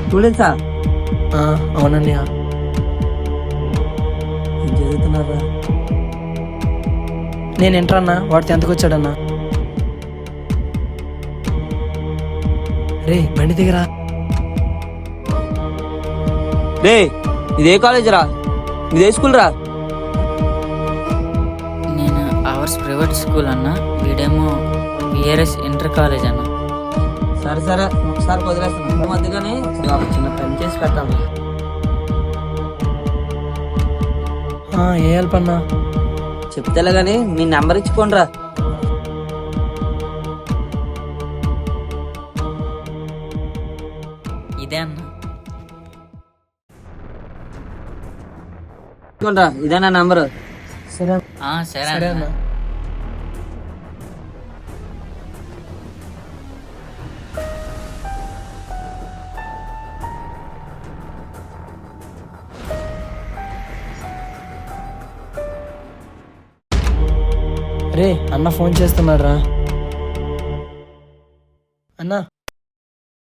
స్టూడెంట్సా? అవునన్నయ్య. ఏం చదువుతున్నారా? నేను ఎంటర్ అన్నా, వాడు 10th వచ్చాడన్నా. రే బండి దిగరా. రే ఇదే కాలేజ్ రా, ఇదే స్కూల్ రా. నేను అవర్స్ ప్రైవేట్ స్కూల్ అన్న, వీడేమో విఆర్ఎస్ ఇంటర్ కాలేజ్ అన్న. సరే సరే ఒకసారి వదిలేస్తాను మధ్యగానే ఒక చిన్న పని చేసి పెట్టాను. ఏ హెల్ప్ అన్నా? చెప్తేలే గానీ మీ నెంబర్ ఇచ్చిపోండి రా. ఇదే అన్న. ఇదే నా నంబరు. సరే సరే సరే అన్న. అన్న. రే అన్న ఫోన్ చేస్తున్నాడు రా. అన్నా